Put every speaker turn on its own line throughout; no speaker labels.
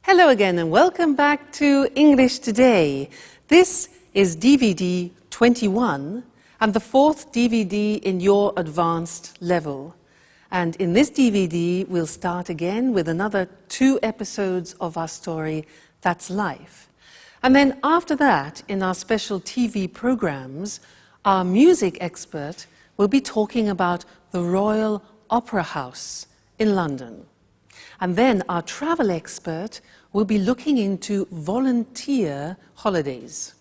Hello again and welcome back to English Today. This is DVD 21 and the fourth DVD in your advanced level. And in this DVD we'll start again with another 2 episodes of our story, That's Life. And then after that, in our special TV programs, our music expert will be talking about the Royal Opera House in London. And then our travel expert will be looking into volunteer holidays.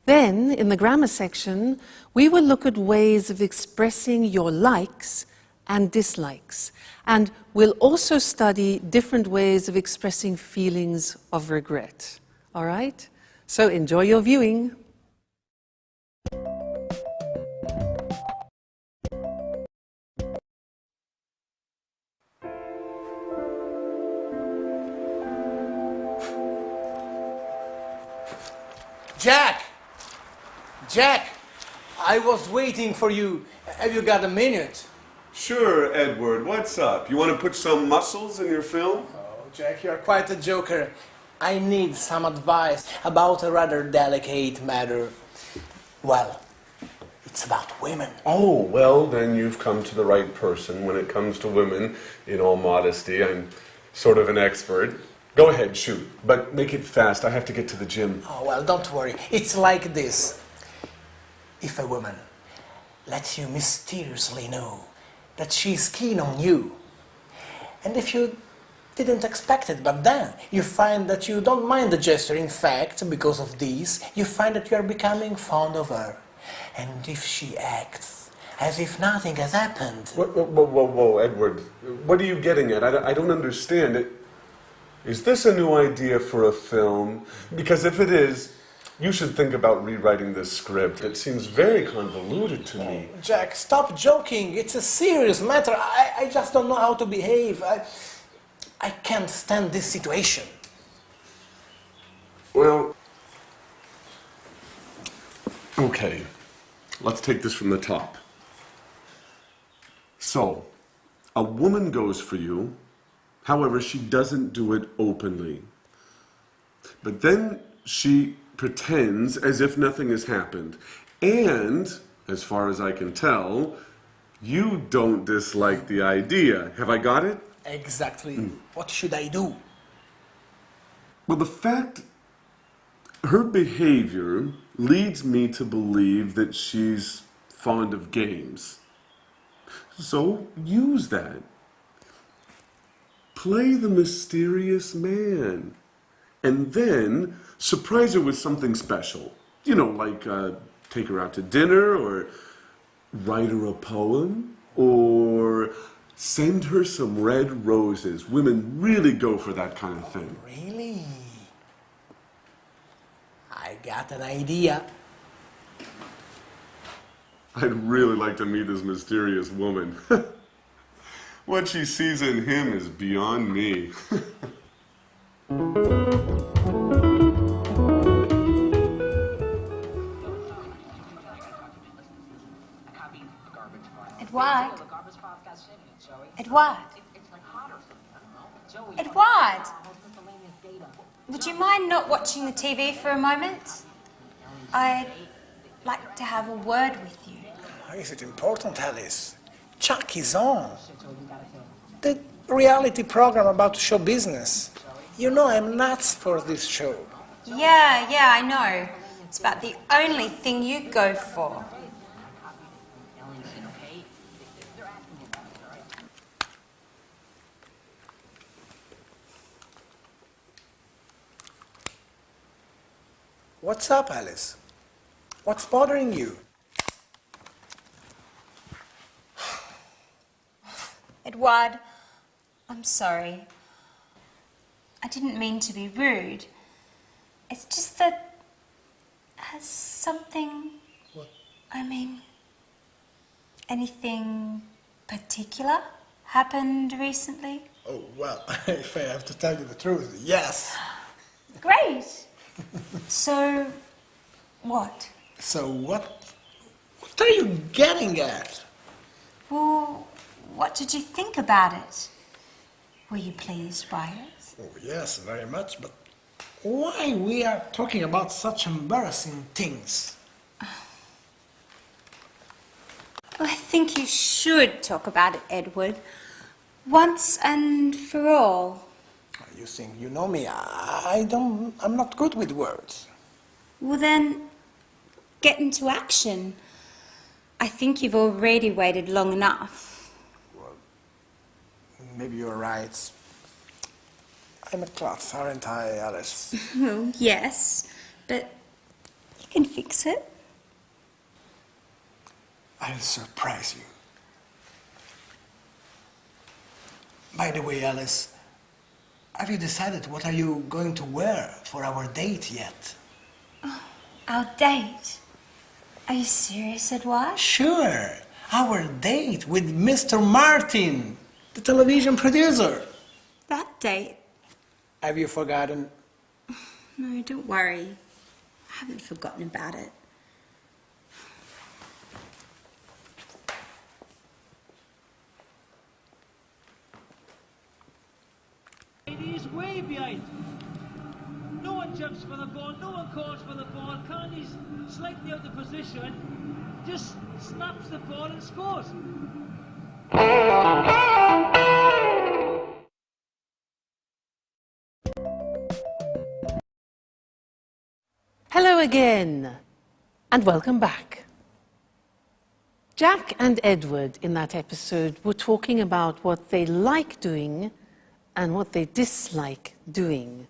Then, in the grammar section, we will look at ways of expressing your likes and dislikes. And we'll also study different ways of expressing feelings of regret. All right? So enjoy your viewing.
Jack, I was waiting for you. Have you got a minute?
Sure, Edward. What's up? You want to put some muscles in your film?
Oh, Jack, you're quite a joker. I need some advice about a rather delicate matter. Well, it's about women.
Oh, well, then you've come to the right person when it comes to women. In all modesty, I'm sort of an expert. Go ahead, shoot. But make it fast. I have to get to the gym.
Oh, well, don't worry. It's like this. If a woman lets you mysteriously know that she's keen on you, and if you didn't expect it, but then you find that you don't mind the gesture, in fact, because of this, you find that you are becoming fond of her. And if she acts as if nothing has happened...
Whoa, Edward. What are you getting at? I don't understand it. Is this a new idea for a film? Because if it is, you should think about rewriting this script. It seems very convoluted to me.
Jack, stop joking. It's a serious matter. I just don't know how to behave. I can't stand this situation.
Well, okay. Let's take this from the top. So, a woman goes for you. However, she doesn't do it openly. But then she pretends as if nothing has happened. And, as far as I can tell, you don't dislike the idea. Have I got it?
Exactly. What should I do?
Well, the fact, her behavior leads me to believe that she's fond of games. So, use that. Play the mysterious man. And then surprise her with something special. You know, like take her out to dinner, or write her a poem, or send her some red roses. Women really go for that kind of thing.
Really? I got an idea.
I'd really like to meet this mysterious woman. What she sees in him is beyond me.
Edward? Edward? Edward? Would you mind not watching the TV for a moment? I'd like to have a word with you.
Why is it important, Alice? Chuck is on. The reality program about show business. You know I'm nuts for this show.
Yeah, I know. It's about the only thing you go for.
What's up, Alice? What's bothering you?
Edward, I'm sorry. I didn't mean to be rude. It's just that... has something...
What?
I mean... anything particular happened recently?
Oh, well, if I have to tell you the truth, yes.
Great. So, what?
So what are you getting at?
Well, what did you think about it? Were you pleased by it?
Oh, yes, very much, but why we are talking about such embarrassing things?
Well, I think you should talk about it, Edward. Once and for all.
You think you know me? I'm not good with words.
Well then, get into action. I think you've already waited long enough.
Maybe you're right. I'm a klutz, aren't I, Alice?
Well, yes, but you can fix it.
I'll surprise you. By the way, Alice, have you decided what are you going to wear for our date yet?
Oh, our date? Are you serious, Edward?
Sure, our date with Mr. Martin, the television producer.
That date?
Have you forgotten?
No, don't worry. I haven't forgotten about it.
He's way behind. No one jumps for the ball, no one calls for the ball. Carney's slightly out of position, just snaps the ball and scores.
Hello again, and welcome back. Jack and Edward in that episode were talking about what they like doing and what they dislike doing.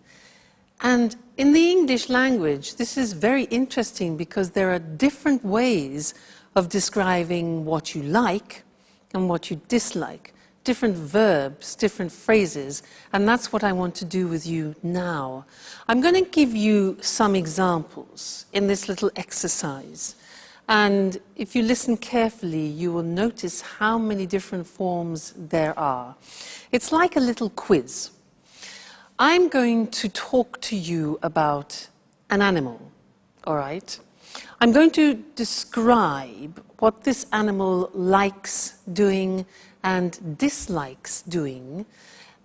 And in the English language, this is very interesting because there are different ways of describing what you like and what you dislike. Different verbs, different phrases, and that's what I want to do with you now. I'm going to give you some examples in this little exercise. And if you listen carefully, you will notice how many different forms there are. It's like a little quiz. I'm going to talk to you about an animal, all right? I'm going to describe what this animal likes doing and dislikes doing,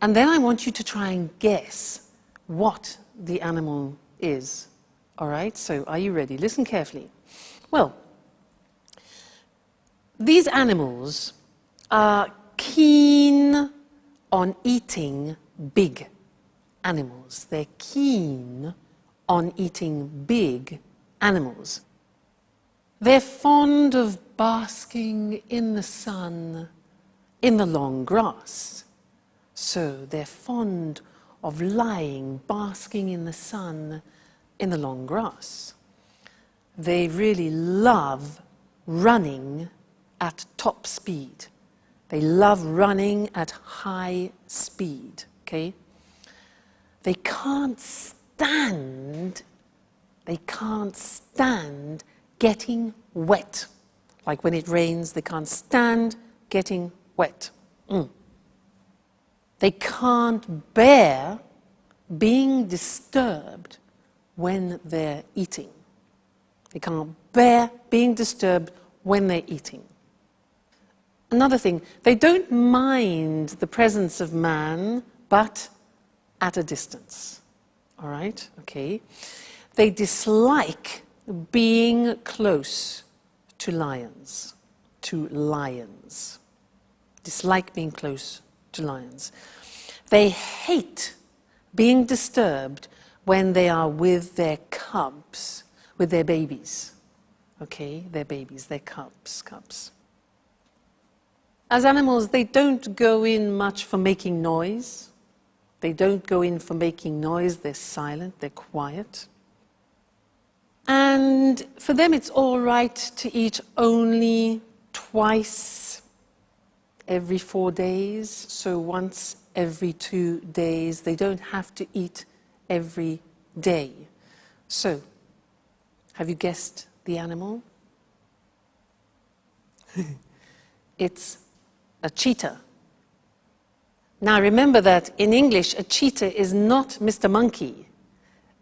and then I want you to try and guess what the animal is, all right? So are you ready? Listen carefully. Well, these animals are keen on eating big animals. They're keen on eating big animals. They're fond of basking in the sun in the long grass. So they're fond of lying, basking in the sun in the long grass. They really love running at top speed. They love running at high speed, okay? They can't stand getting wet. Like when it rains, they can't stand getting wet. They can't bear being disturbed when they're eating. They can't bear being disturbed when they're eating. Another thing, they don't mind the presence of man, but at a distance. All right? Okay. They dislike being close to lions. Dislike being close to lions. They hate being disturbed when they are with their cubs, with their babies. Okay, their babies, their cubs. As animals, they don't go in much for making noise. They don't go in for making noise. They're silent, they're quiet. And for them, it's all right to eat only twice every 4 days, so once every 2 days. They don't have to eat every day. So, have you guessed the animal? It's a cheetah. Now remember that in English, a cheetah is not Mr. Monkey.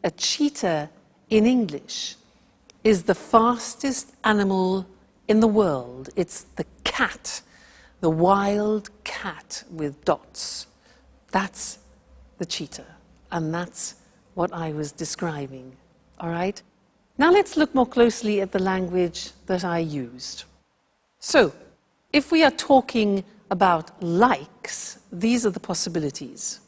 A cheetah in English is the fastest animal in the world. It's the cat, the wild cat with dots. That's the cheetah. And that's what I was describing. All right? Now let's look more closely at the language that I used. So, if we are talking about likes, these are the possibilities.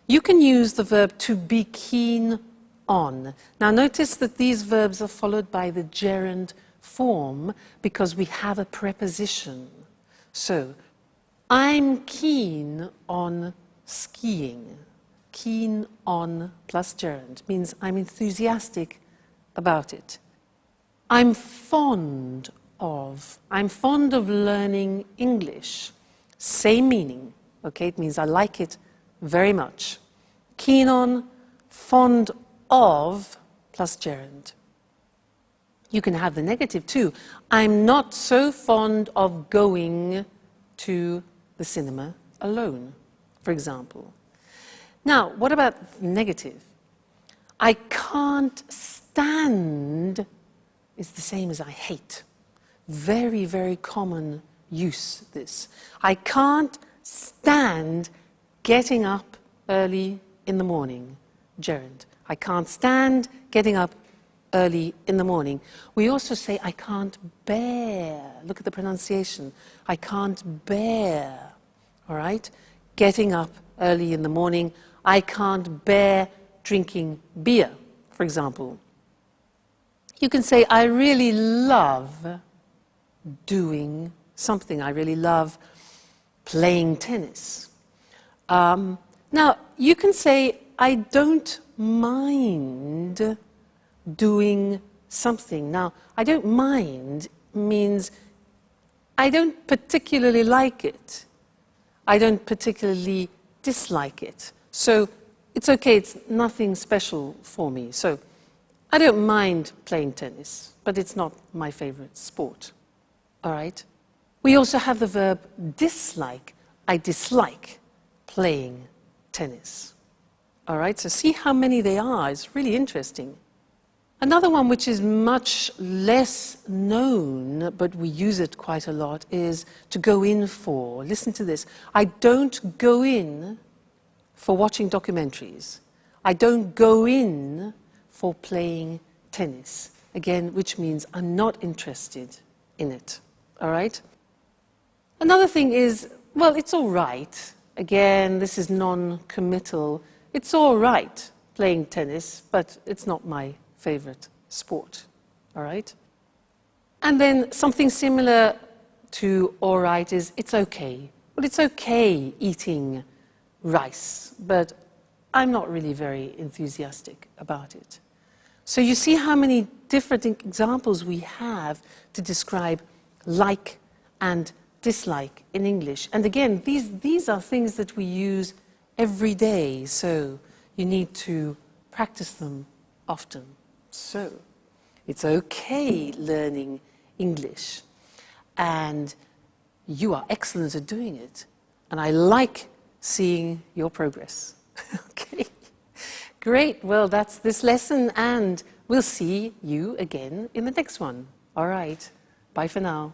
You can use the verb to be keen on. Now notice that these verbs are followed by the gerund form because we have a preposition. So, I'm keen on skiing. Keen on plus gerund means I'm enthusiastic about it. I'm fond of. I'm fond of learning English. Same meaning, okay? It means I like it very much. Keen on, fond of, plus gerund. You can have the negative too. I'm not so fond of going to the cinema alone, for example. Now, what about negative? I can't stand is the same as I hate. Very, very common use, this. I can't stand getting up early in the morning. Gerund. I can't stand getting up early in the morning. We also say, I can't bear. Look at the pronunciation. I can't bear. All right? Getting up early in the morning. I can't bear drinking beer, for example. You can say, I really love doing something. I really love playing tennis. Now, you can say, I don't mind doing something. Now, I don't mind means I don't particularly like it. I don't particularly dislike it. So it's okay, it's nothing special for me. So I don't mind playing tennis, but it's not my favorite sport. All right? We also have the verb dislike. I dislike playing tennis. All right? So see how many they are. It's really interesting. Another one which is much less known, but we use it quite a lot, is to go in for. Listen to this. I don't go in for watching documentaries. I don't go in for playing tennis. Again, which means I'm not interested in it. All right? Another thing is, well, it's all right. Again, this is non-committal. It's all right playing tennis, but it's not my favorite sport. All right? And then something similar to all right is it's okay. Well, it's okay eating rice, but I'm not really very enthusiastic about it. So you see how many different examples we have to describe like and dislike in English. And again, these are things that we use every day, so you need to practice them often. So it's okay learning English, and you are excellent at doing it, and I like seeing your progress. Okay, great. Well, that's this lesson, and we'll see you again in the next one. All right, bye for now.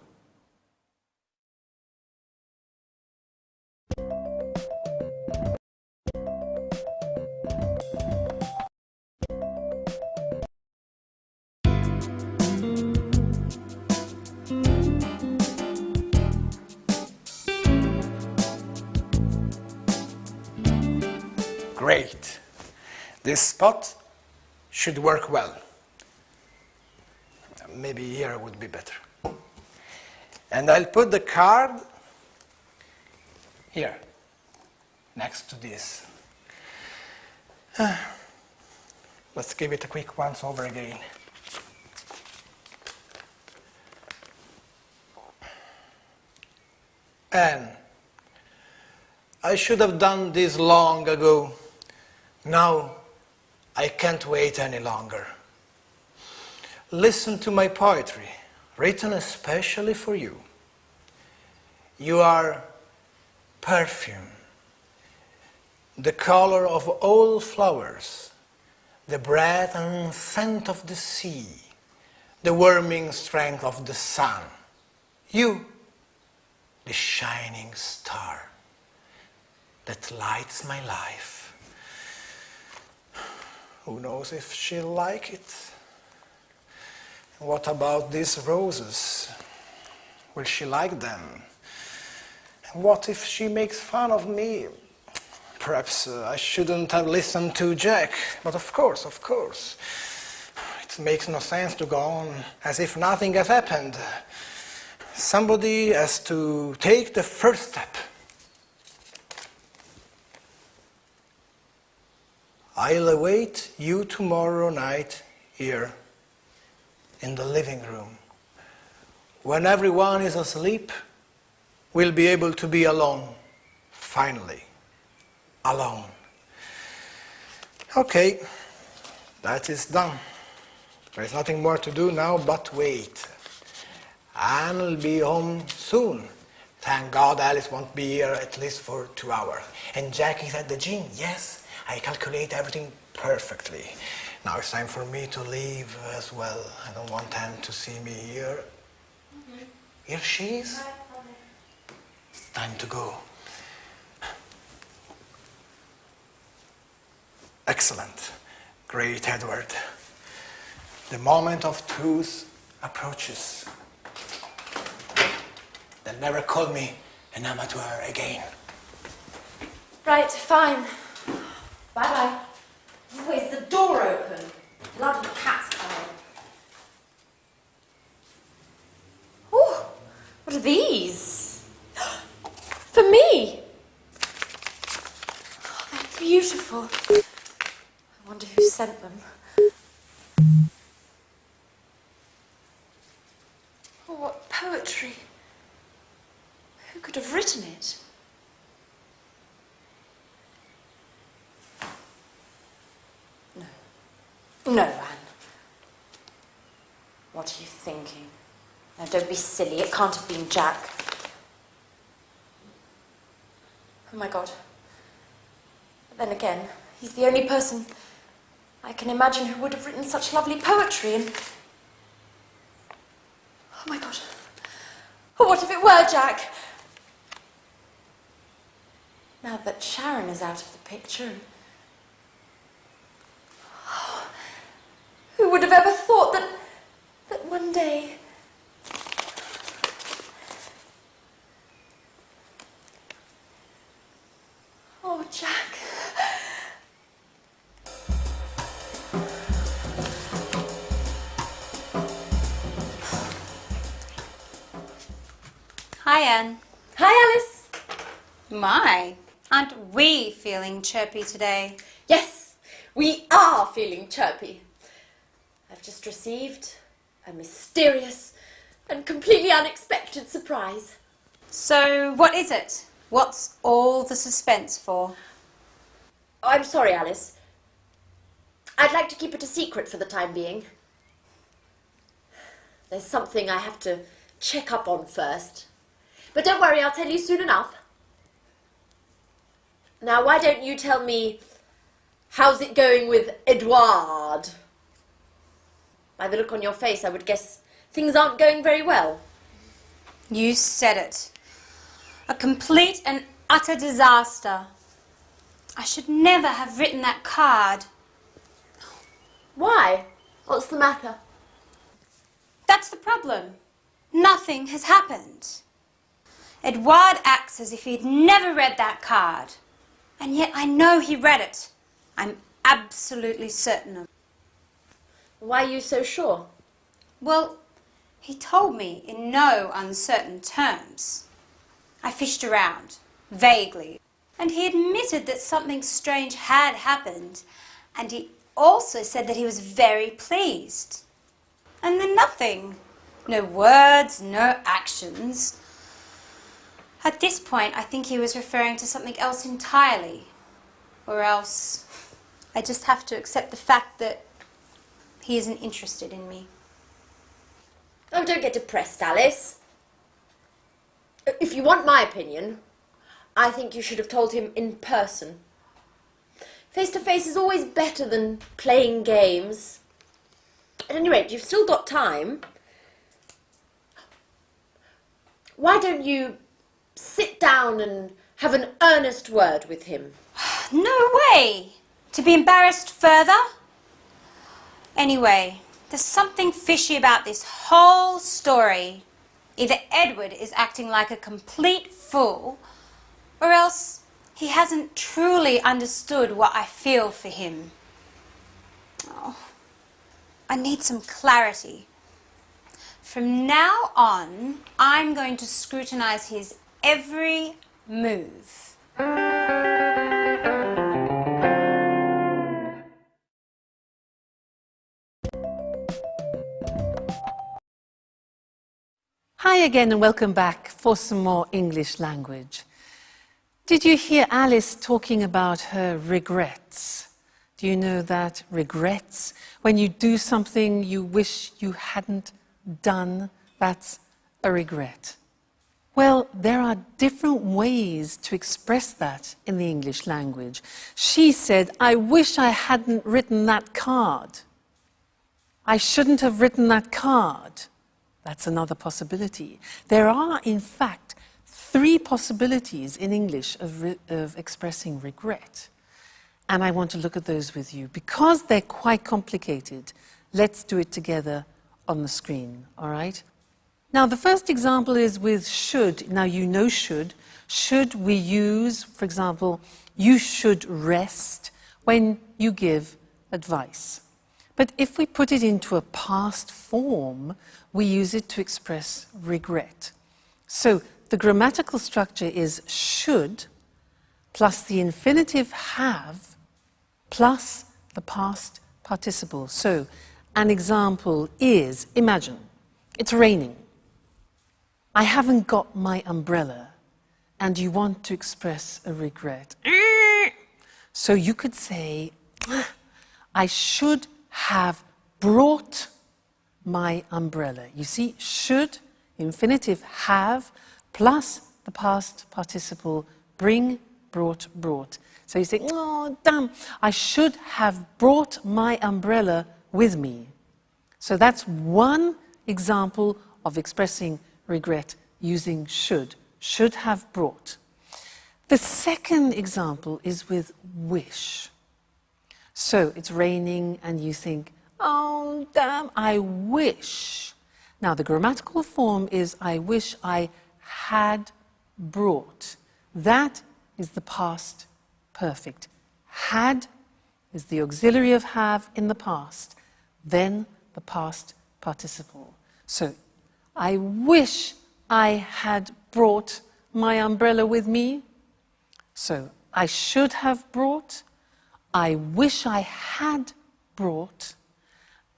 Great. This spot should work well. Maybe here would be better. And I'll put the card here, next to this. Let's give it a quick once over again. And I should have done this long ago. Now I can't wait any longer. Listen to my poetry, written especially for you. You are perfume, the color of all flowers, the breath and scent of the sea, the warming strength of the sun. You, the shining star that lights my life. Who knows if she'll like it? What about these roses? Will she like them? And what if she makes fun of me? Perhaps I shouldn't have listened to Jack, but of course. It makes no sense to go on as if nothing has happened. Somebody has to take the first step. I'll await you tomorrow night here in the living room. When everyone is asleep, we'll be able to be alone. Finally. Alone. Okay, that is done. There's nothing more to do now but wait. Anne will be home soon. Thank God Alice won't be here at least for 2 hours. And Jack is at the gym, yes. I calculate everything perfectly. Now it's time for me to leave as well. I don't want Anne to see me here. Here she is. It's time to go. Excellent. Great, Edward. The moment of truth approaches. They'll never call me an amateur again.
Right, fine. Bye-bye. Oh, is the door open? Bloody cat's coming. Oh, what are these? For me? Oh, they're beautiful. I wonder who sent them. Oh, what poetry. Who could have written it? No, Anne. What are you thinking? Now, don't be silly. It can't have been Jack. Oh, my God. But then again, he's the only person I can imagine who would have written such lovely poetry and... Oh, my God. Oh, what if it were Jack? Now that Sharon is out of the picture... Who would have ever thought that one day... Oh, Jack.
Hi, Anne.
Hi, Alice.
My, aren't we feeling chirpy today?
Yes, we are feeling chirpy. I've just received a mysterious and completely unexpected surprise.
So, what is it? What's all the suspense for?
I'm sorry, Alice. I'd like to keep it a secret for the time being. There's something I have to check up on first. But don't worry, I'll tell you soon enough. Now, why don't you tell me, how's it going with Edouard? By the look on your face, I would guess things aren't going very well.
You said it. A complete and utter disaster. I should never have written that card.
Why? What's the matter?
That's the problem. Nothing has happened. Edouard acts as if he'd never read that card. And yet I know he read it. I'm absolutely certain of it.
Why are you so sure?
Well, he told me in no uncertain terms. I fished around, vaguely, and he admitted that something strange had happened, and he also said that he was very pleased. And then nothing. No words, no actions. At this point, I think he was referring to something else entirely. Or else, I just have to accept the fact that he isn't interested in me.
Oh, don't get depressed, Alice. If you want my opinion, I think you should have told him in person. Face to face is always better than playing games. At any rate, you've still got time. Why don't you sit down and have an earnest word with him?
No way! To be embarrassed further? Anyway, there's something fishy about this whole story. Either Edward is acting like a complete fool, or else he hasn't truly understood what I feel for him. Oh, I need some clarity. From now on, I'm going to scrutinize his every move.
Hi again and welcome back for some more English language. Did you hear Alice talking about her regrets? Do you know that regrets, when you do something you wish you hadn't done, that's a regret? Well, there are different ways to express that in the English language. She said, I wish I hadn't written that card. I shouldn't have written that card. That's another possibility. There are, in fact, 3 possibilities in English of expressing regret. And I want to look at those with you. Because they're quite complicated, let's do it together on the screen, all right? Now, the first example is with should. Now, you know should. Should we use, for example, you should rest when you give advice. But if we put it into a past form, we use it to express regret. So the grammatical structure is should plus the infinitive have plus the past participle. So an example is, imagine, it's raining. I haven't got my umbrella, and you want to express a regret. So you could say, I should have brought my umbrella. You see, should, infinitive have, plus the past participle, bring, brought, brought. So you say, oh, damn, I should have brought my umbrella with me. So that's one example of expressing regret using should have brought. The second example is with wish. So it's raining and you think, oh, damn, I wish. Now, the grammatical form is I wish I had brought. That is the past perfect. Had is the auxiliary of have in the past, then the past participle. So, I wish I had brought my umbrella with me. So, I should have brought. I wish I had brought.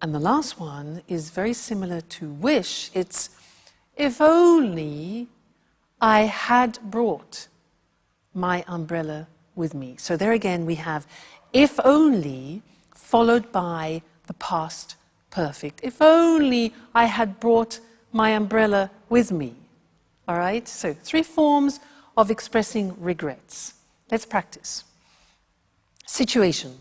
And the last one is very similar to wish. It's if only I had brought my umbrella with me. So there again we have if only followed by the past perfect. If only I had brought my umbrella with me. All right? So 3 forms of expressing regrets. Let's practice. Situation.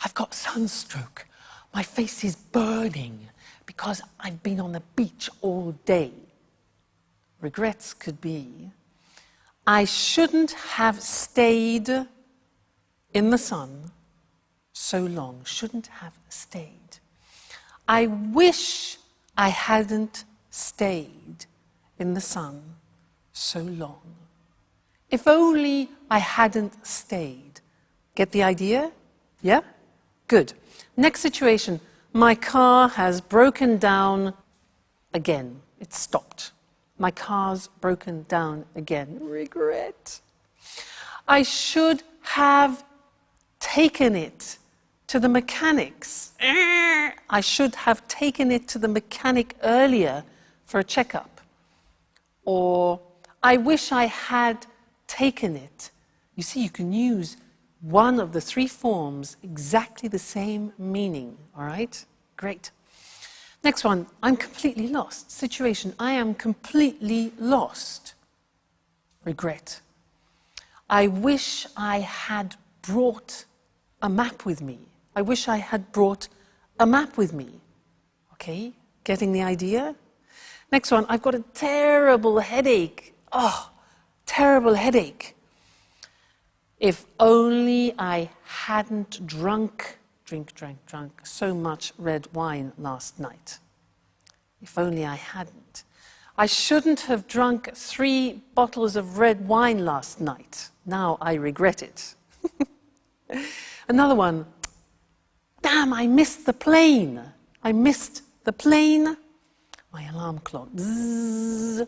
I've got sunstroke. My face is burning because I've been on the beach all day. Regrets could be, I shouldn't have stayed in the sun so long. Shouldn't have stayed. I wish I hadn't stayed in the sun so long. If only I hadn't stayed. Get the idea? Yeah? Good. Next situation. My car has broken down again. It's stopped. My car's broken down again. Regret. I should have taken it to the mechanics. I should have taken it to the mechanic earlier for a checkup. Or I wish I had taken it. You see, you can use one of the 3 forms, exactly the same meaning, all right? Great. Next one, I'm completely lost. Situation, I am completely lost. Regret. I wish I had brought a map with me. I wish I had brought a map with me. Okay, getting the idea? Next one, I've got a terrible headache. Oh, terrible headache. If only I hadn't drunk drank so much red wine last night. If only I hadn't. I shouldn't have drunk 3 bottles of red wine last night. Now I regret it. Another one. Damn, I missed the plane. I missed the plane. My alarm clock. Bzzz.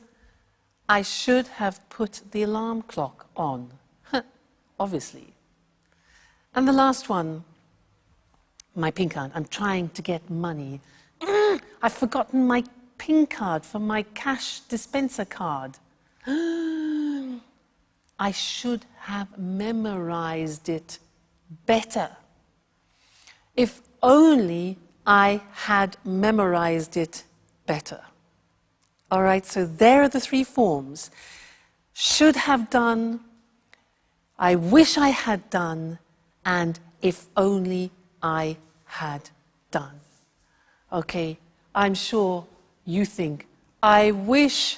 I should have put the alarm clock on. Obviously. And the last one. My PIN card. I'm trying to get money. I've forgotten my PIN card for my cash dispenser card. I should have memorized it better. If only I had memorized it better. All right, so there are the 3 forms. Should have done, I wish I had done, and if only I had done. Okay, I'm sure you think, I wish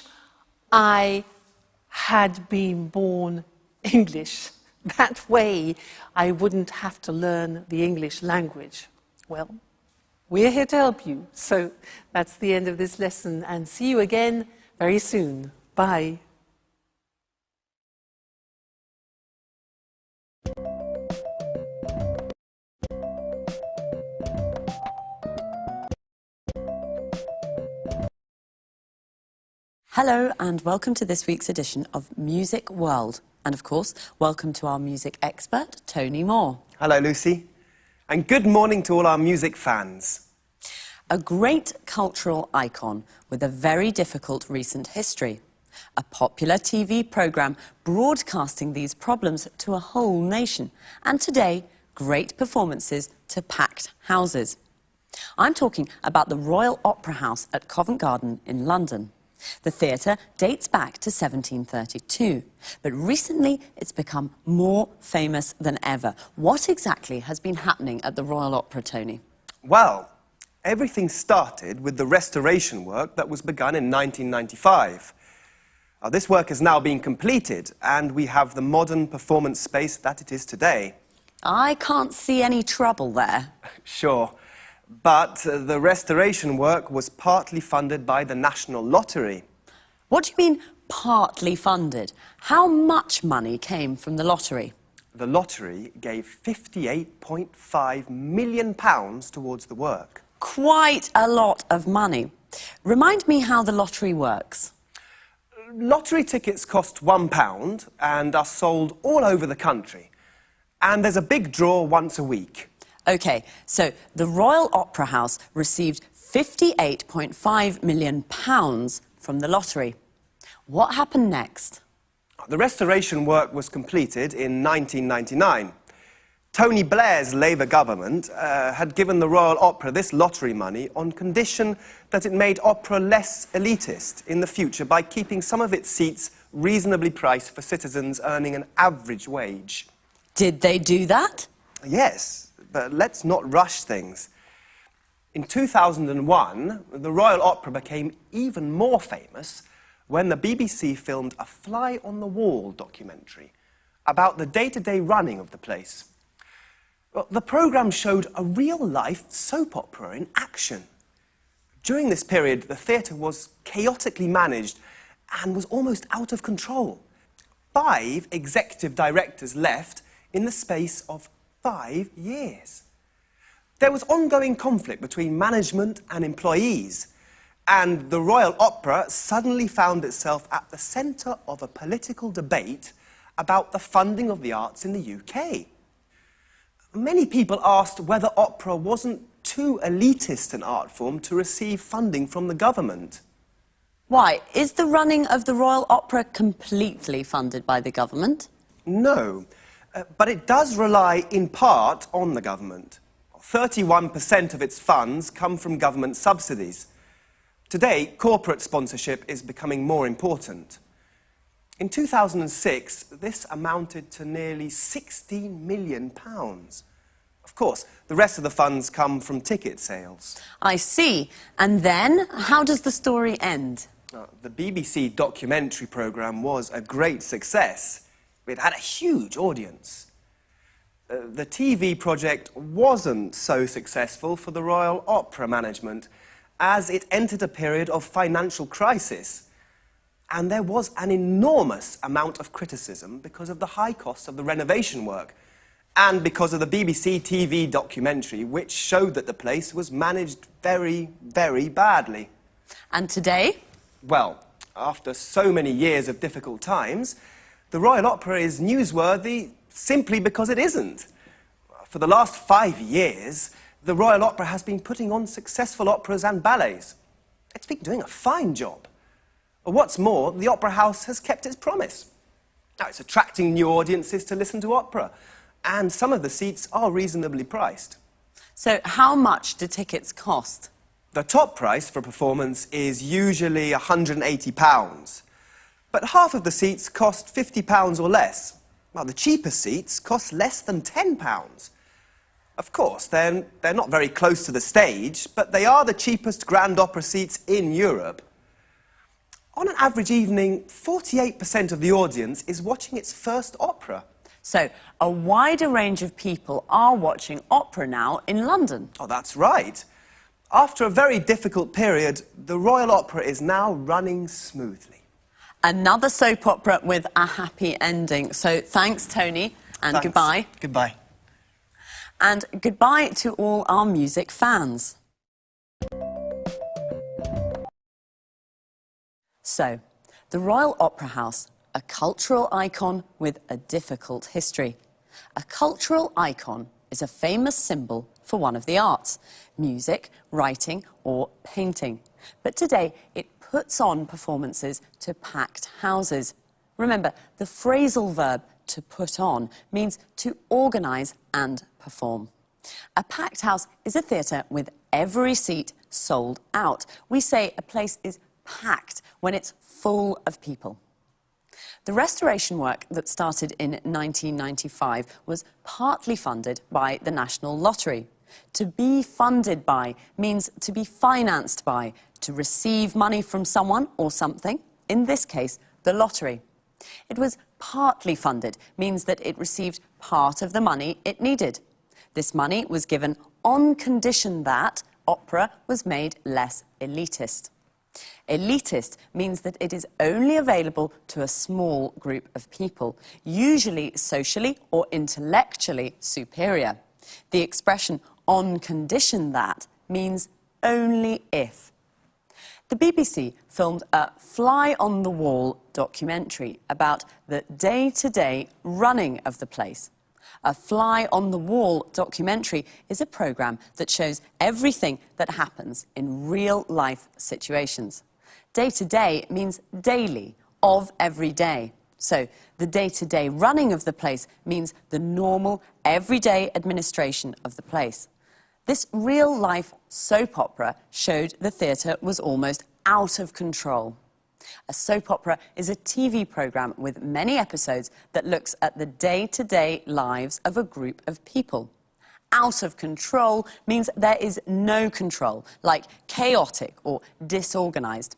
I had been born English. That way I wouldn't have to learn the English language. Well, we're here to help you. So that's the end of this lesson, and see you again very soon. Bye.
Hello and welcome to this week's edition of Music World. And of course, welcome to our music expert, Tony Moore.
Hello, Lucy. And good morning to all our music fans.
A great cultural icon with a very difficult recent history. A popular TV programme broadcasting these problems to a whole nation. And today, great performances to packed houses. I'm talking about the Royal Opera House at Covent Garden in London. The theatre dates back to 1732, but recently it's become more famous than ever. What exactly has been happening at the Royal Opera, Tony?
Well, everything started with the restoration work that was begun in 1995. This work has now been completed, and we have the modern performance space that it is today.
I can't see any trouble there.
Sure. But the restoration work was partly funded by the National Lottery.
What do you mean, partly funded? How much money came from the lottery?
The lottery gave £58.5 million towards the work.
Quite a lot of money. Remind me how the lottery works.
Lottery tickets cost £1 and are sold all over the country. And there's a big draw once a week.
OK, so the Royal Opera House received £58.5 million from the lottery. What happened next?
The restoration work was completed in 1999. Tony Blair's Labour government had given the Royal Opera this lottery money on condition that it made opera less elitist in the future by keeping some of its seats reasonably priced for citizens earning an average wage.
Did they do that?
Yes. But let's not rush things. In 2001, the Royal Opera became even more famous when the BBC filmed a fly-on-the-wall documentary about the day-to-day running of the place. Well, the programme showed a real-life soap opera in action. During this period, the theatre was chaotically managed and was almost out of control. 5 executive directors left in the space of 5 years. There was ongoing conflict between management and employees, and the Royal Opera suddenly found itself at the centre of a political debate about the funding of the arts in the UK. Many people asked whether opera wasn't too elitist an art form to receive funding from the government.
Why? Is the running of the Royal Opera completely funded by the government?
No. But it does rely in part on the government. 31% of its funds come from government subsidies. Today, corporate sponsorship is becoming more important. In 2006, this amounted to nearly £16 million. Of course, the rest of the funds come from ticket sales.
I see. And then, how does the story end?
The BBC documentary programme was a great success. It had a huge audience. The TV project wasn't so successful for the Royal Opera management, as it entered a period of financial crisis. And there was an enormous amount of criticism because of the high cost of the renovation work, and because of the BBC TV documentary, which showed that the place was managed very, very badly.
And today?
Well, after so many years of difficult times, the Royal Opera is newsworthy simply because it isn't. For the last 5 years, the Royal Opera has been putting on successful operas and ballets. It's been doing a fine job. What's more, the Opera House has kept its promise. Now, it's attracting new audiences to listen to opera, and some of the seats are reasonably priced.
So how much do tickets cost?
The top price for a performance is usually £180, but half of the seats cost £50 or less, while the cheaper seats cost less than £10. Of course, they're not very close to the stage, but they are the cheapest grand opera seats in Europe. On an average evening, 48% of the audience is watching its first opera.
So, a wider range of people are watching opera now in London.
Oh, that's right. After a very difficult period, the Royal Opera is now running smoothly.
Another soap opera with a happy ending. So, thanks, Tony, and
Thanks.
goodbye.
Goodbye.
And goodbye to all our music fans. So, the Royal Opera House, a cultural icon with a difficult history. A cultural icon is a famous symbol for one of the arts, music, writing or painting. But today it puts on performances to packed houses. Remember, the phrasal verb to put on means to organise and perform. A packed house is a theatre with every seat sold out. We say a place is packed when it's full of people. The restoration work that started in 1995 was partly funded by the National Lottery. To be funded by means to be financed by, to receive money from someone or something, in this case, the lottery. It was partly funded means that it received part of the money it needed. This money was given on condition that opera was made less elitist. Elitist means that it is only available to a small group of people, usually socially or intellectually superior. The expression on condition that means only if. The BBC filmed a fly-on-the-wall documentary about the day-to-day running of the place. A fly-on-the-wall documentary is a programme that shows everything that happens in real-life situations. Day-to-day means daily, of every day. So the day-to-day running of the place means the normal, everyday administration of the place. This real-life soap opera showed the theatre was almost out of control. A soap opera is a TV programme with many episodes that looks at the day-to-day lives of a group of people. Out of control means there is no control, like chaotic or disorganised.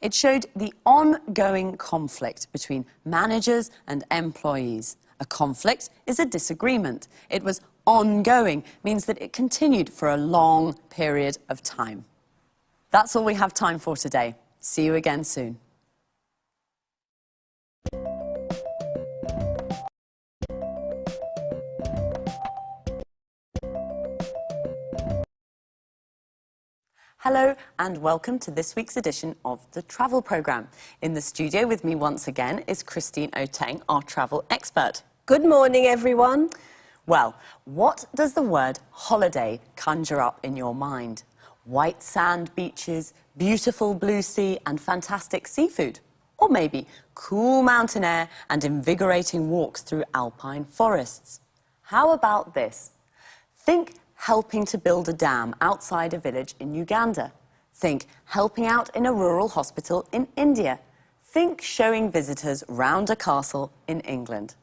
It showed the ongoing conflict between managers and employees. A conflict is a disagreement. It was ongoing, means that it continued for a long period of time. That's all we have time for today. See you again soon. Hello and welcome to this week's edition of the Travel Programme. In the studio with me once again is Christine Oteng, our travel expert.
Good morning, everyone.
Well, what does the word holiday conjure up in your mind? White sand beaches, beautiful blue sea and fantastic seafood? Or maybe cool mountain air and invigorating walks through alpine forests? How about this? Think helping to build a dam outside a village in Uganda. Think helping out in a rural hospital in India. Think showing visitors round a castle in England.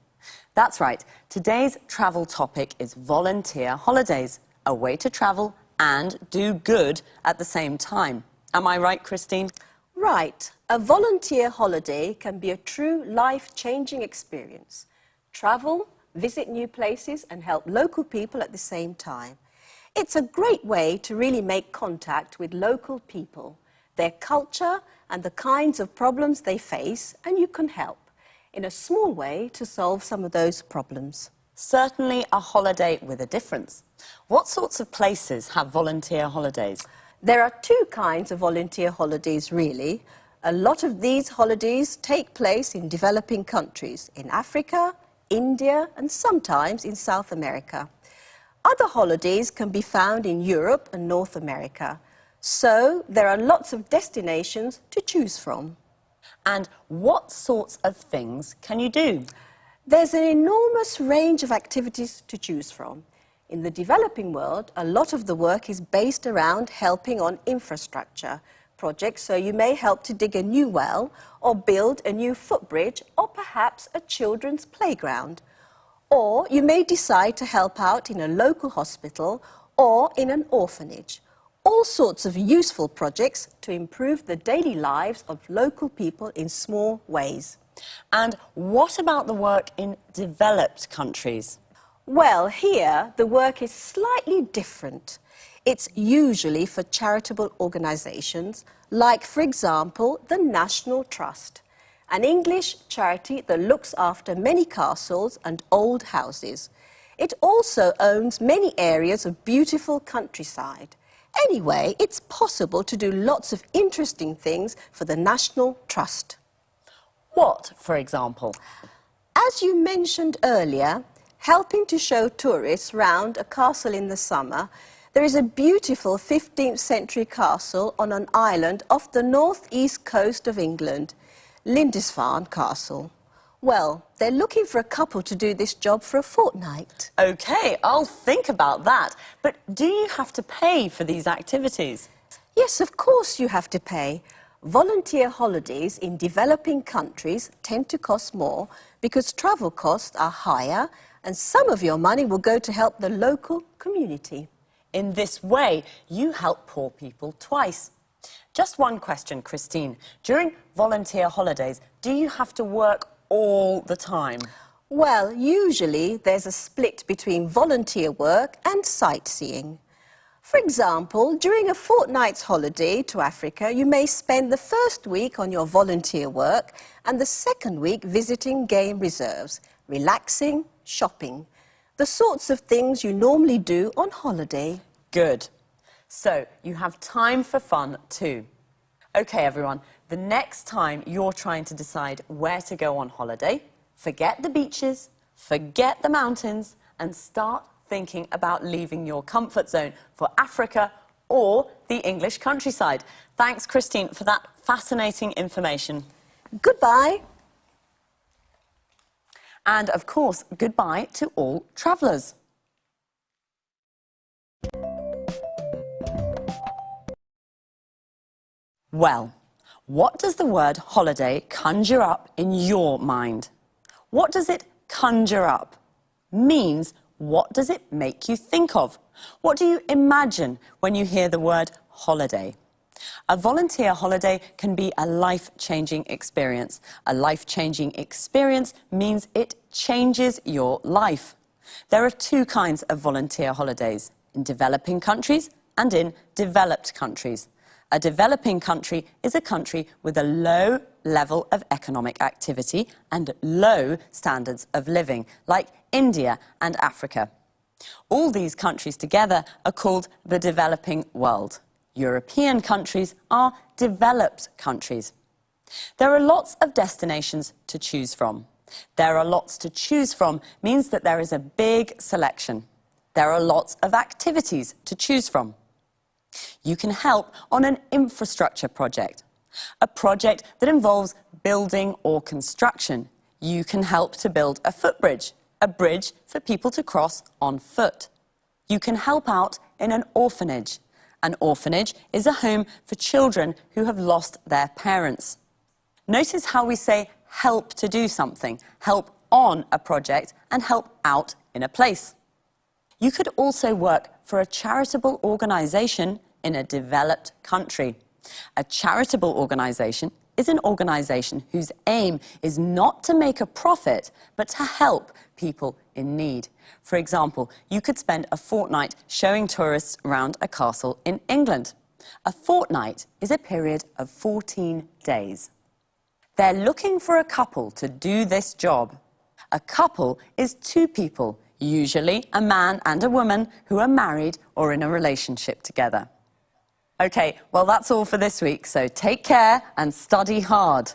That's right, today's travel topic is volunteer holidays, a way to travel and do good at the same time. Am I right, Christine?
Right. A volunteer holiday can be a true life-changing experience. Travel, visit new places and help local people at the same time. It's a great way to really make contact with local people, their culture and the kinds of problems they face, and you can help in a small way to solve some of those problems.
Certainly a holiday with a difference. What sorts of places have volunteer holidays?
There are two kinds of volunteer holidays, really. A lot of these holidays take place in developing countries, in Africa, India, and sometimes in South America. Other holidays can be found in Europe and North America. So there are lots of destinations to choose from.
And what sorts of things can you do?
There's an enormous range of activities to choose from. In the developing world, a lot of the work is based around helping on infrastructure projects, so you may help to dig a new well or build a new footbridge or perhaps a children's playground. Or you may decide to help out in a local hospital or in an orphanage. All sorts of useful projects to improve the daily lives of local people in small ways.
And what about the work in developed countries?
Well, here the work is slightly different. It's usually for charitable organisations, like, for example, the National Trust, an English charity that looks after many castles and old houses. It also owns many areas of beautiful countryside. Anyway, it's possible to do lots of interesting things for the National Trust.
What, for example?
As you mentioned earlier, helping to show tourists round a castle in the summer, there is a beautiful 15th century castle on an island off the northeast coast of England, Lindisfarne Castle. Well, they're looking for a couple to do this job for a fortnight.
OK, I'll think about that. But do you have to pay for these activities?
Yes, of course you have to pay. Volunteer holidays in developing countries tend to cost more because travel costs are higher and some of your money will go to help the local community.
In this way, you help poor people twice. Just one question, Christine. During volunteer holidays, do you have to work all the time?
Well, usually there's a split between volunteer work and sightseeing. For example, during a fortnight's holiday to Africa, you may spend the first week on your volunteer work and the second week visiting game reserves, relaxing, shopping, the sorts of things you normally do on holiday.
Good. So you have time for fun too. OK, everyone, the next time you're trying to decide where to go on holiday, forget the beaches, forget the mountains, and start thinking about leaving your comfort zone for Africa or the English countryside. Thanks, Christine, for that fascinating information.
Goodbye.
And, of course, goodbye to all travellers. Well, what does the word holiday conjure up in your mind? What does it conjure up? Means, what does it make you think of? What do you imagine when you hear the word holiday? A volunteer holiday can be a life-changing experience. A life-changing experience means it changes your life. There are two kinds of volunteer holidays, in developing countries and in developed countries. A developing country is a country with a low level of economic activity and low standards of living, like India and Africa. All these countries together are called the developing world. European countries are developed countries. There are lots of destinations to choose from. There are lots to choose from means that there is a big selection. There are lots of activities to choose from. You can help on an infrastructure project, a project that involves building or construction. You can help to build a footbridge, a bridge for people to cross on foot. You can help out in an orphanage. An orphanage is a home for children who have lost their parents. Notice how we say help to do something, help on a project, and help out in a place. You could also work for a charitable organisation in a developed country. A charitable organisation is an organisation whose aim is not to make a profit, but to help people in need. For example, you could spend a fortnight showing tourists around a castle in England. A fortnight is a period of 14 days. They're looking for a couple to do this job. A couple is two people, usually a man and a woman who are married or in a relationship together. OK, well, that's all for this week, so take care and study hard.